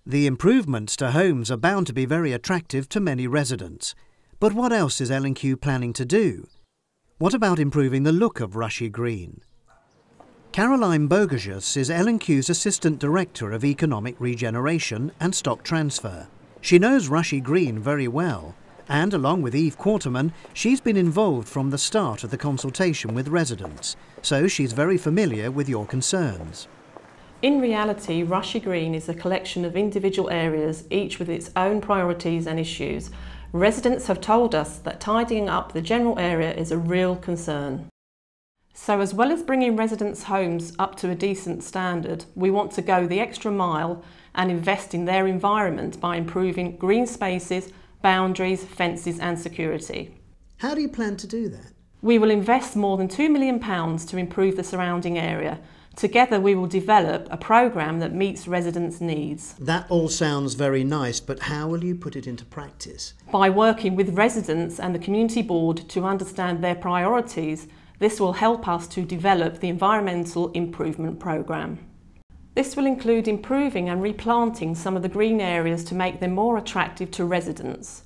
The improvements to homes are bound to be very attractive to many residents. But what else is L&Q planning to do? What about improving the look of Rushey Green? Caroline Bogacius is L&Q's Assistant Director of Economic Regeneration and Stock Transfer. She knows Rushey Green very well, and along with Eve Quarterman, she's been involved from the start of the consultation with residents, so she's very familiar with your concerns. In reality, Rushey Green is a collection of individual areas, each with its own priorities and issues. Residents have told us that tidying up the general area is a real concern. So as well as bringing residents' homes up to a decent standard, we want to go the extra mile and invest in their environment by improving green spaces, boundaries, fences and security. How do you plan to do that? We will invest more than £2 million to improve the surrounding area. Together we will develop a programme that meets residents' needs. That all sounds very nice, but how will you put it into practice? By working with residents and the community board to understand their priorities, this will help us to develop the environmental improvement programme. This will include improving and replanting some of the green areas to make them more attractive to residents.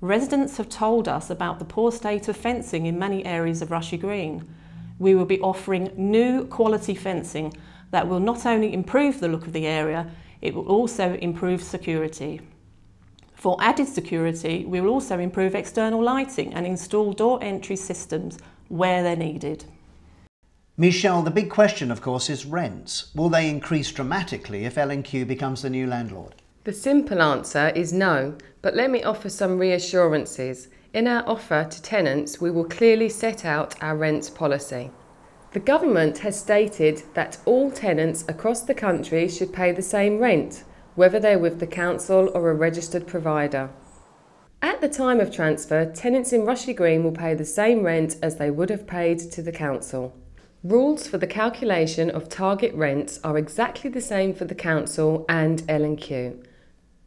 Residents have told us about the poor state of fencing in many areas of Rushey Green. We will be offering new quality fencing that will not only improve the look of the area, it will also improve security. For added security, we will also improve external lighting and install door entry systems where they're needed. Michelle, the big question, of course, is rents. Will they increase dramatically if L&Q becomes the new landlord? The simple answer is no, but let me offer some reassurances. In our offer to tenants, we will clearly set out our rents policy. The government has stated that all tenants across the country should pay the same rent, whether they're with the council or a registered provider. At the time of transfer, tenants in Rushey Green will pay the same rent as they would have paid to the council. Rules for the calculation of target rents are exactly the same for the council and L&Q.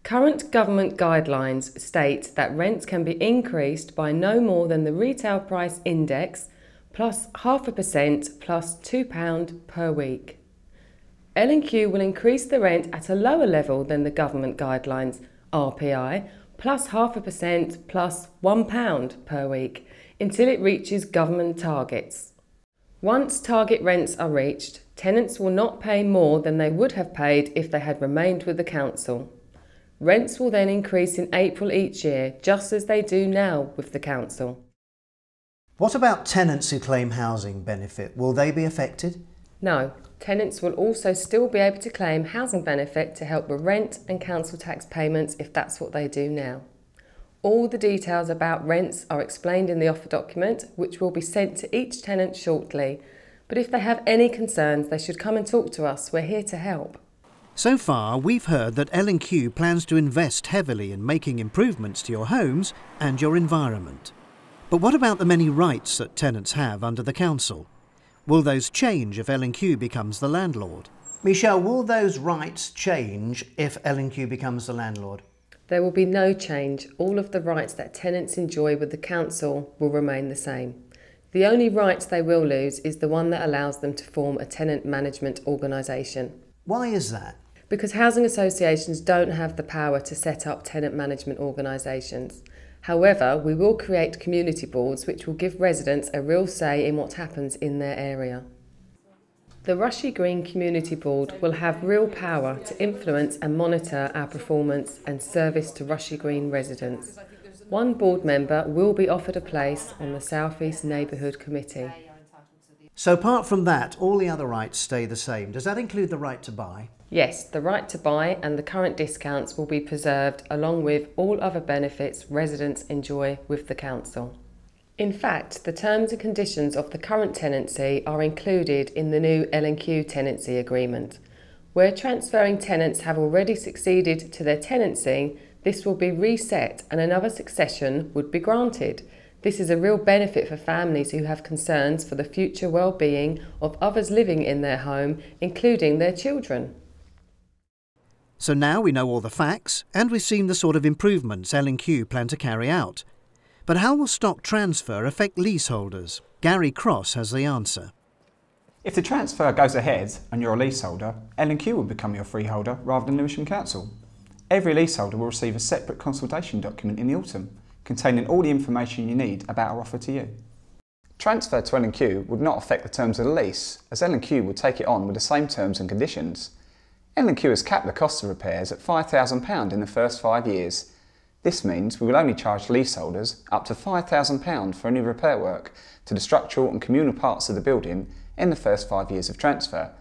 Current government guidelines state that rents can be increased by no more than the retail price index plus 0.5% plus £2 per week. L&Q will increase the rent at a lower level than the government guidelines, RPI, plus 0.5% plus £1 per week, until it reaches government targets. Once target rents are reached, tenants will not pay more than they would have paid if they had remained with the council. Rents will then increase in April each year, just as they do now with the council. What about tenants who claim housing benefit? Will they be affected? No, tenants will also still be able to claim housing benefit to help with rent and council tax payments if that's what they do now. All the details about rents are explained in the offer document, which will be sent to each tenant shortly. But if they have any concerns, they should come and talk to us. We're here to help. So far, we've heard that L&Q plans to invest heavily in making improvements to your homes and your environment. But what about the many rights that tenants have under the council? Will those change if L&Q becomes the landlord? Michelle, will those rights change if L&Q becomes the landlord? There will be no change. All of the rights that tenants enjoy with the council will remain the same. The only right they will lose is the one that allows them to form a tenant management organisation. Why is that? Because housing associations don't have the power to set up tenant management organisations. However, we will create community boards which will give residents a real say in what happens in their area. The Rushey Green Community Board will have real power to influence and monitor our performance and service to Rushey Green residents. One board member will be offered a place on the South East Neighbourhood Committee. So apart from that, all the other rights stay the same. Does that include the right to buy? Yes, the right to buy and the current discounts will be preserved along with all other benefits residents enjoy with the council. In fact, the terms and conditions of the current tenancy are included in the new L&Q tenancy agreement. Where transferring tenants have already succeeded to their tenancy, this will be reset and another succession would be granted. This is a real benefit for families who have concerns for the future well-being of others living in their home, including their children. So now we know all the facts and we've seen the sort of improvements L&Q plan to carry out. But how will stock transfer affect leaseholders? Gary Cross has the answer. If the transfer goes ahead and you're a leaseholder, L&Q will become your freeholder rather than Lewisham Council. Every leaseholder will receive a separate consultation document in the autumn, containing all the information you need about our offer to you. Transfer to L&Q would not affect the terms of the lease, as L&Q would take it on with the same terms and conditions. L&Q has capped the cost of repairs at £5,000 in the first 5 years. This means we will only charge leaseholders up to £5,000 for any repair work to the structural and communal parts of the building in the first 5 years of transfer,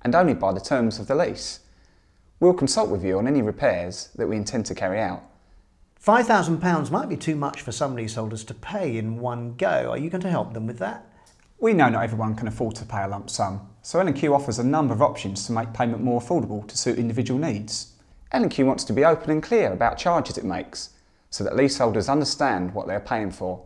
and only by the terms of the lease. We'll consult with you on any repairs that we intend to carry out. £5,000 might be too much for some leaseholders to pay in one go. Are you going to help them with that? We know not everyone can afford to pay a lump sum, so L&Q offers a number of options to make payment more affordable to suit individual needs. L&Q wants to be open and clear about charges it makes, so that leaseholders understand what they are paying for.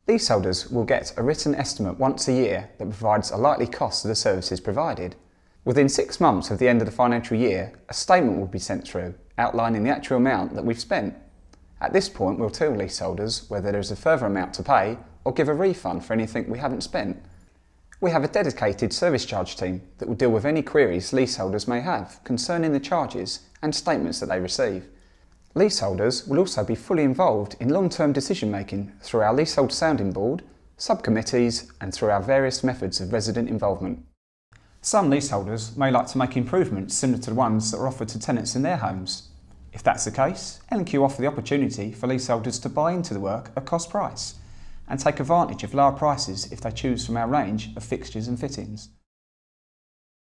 Leaseholders will get a written estimate once a year that provides a likely cost of the services provided. Within 6 months of the end of the financial year, a statement will be sent through, outlining the actual amount that we've spent. At this point, we'll tell leaseholders whether there is a further amount to pay or give a refund for anything we haven't spent. We have a dedicated service charge team that will deal with any queries leaseholders may have concerning the charges and statements that they receive. Leaseholders will also be fully involved in long-term decision making through our leasehold sounding board, subcommittees and through our various methods of resident involvement. Some leaseholders may like to make improvements similar to the ones that are offered to tenants in their homes. If that's the case, L&Q offer the opportunity for leaseholders to buy into the work at cost price and take advantage of lower prices if they choose from our range of fixtures and fittings.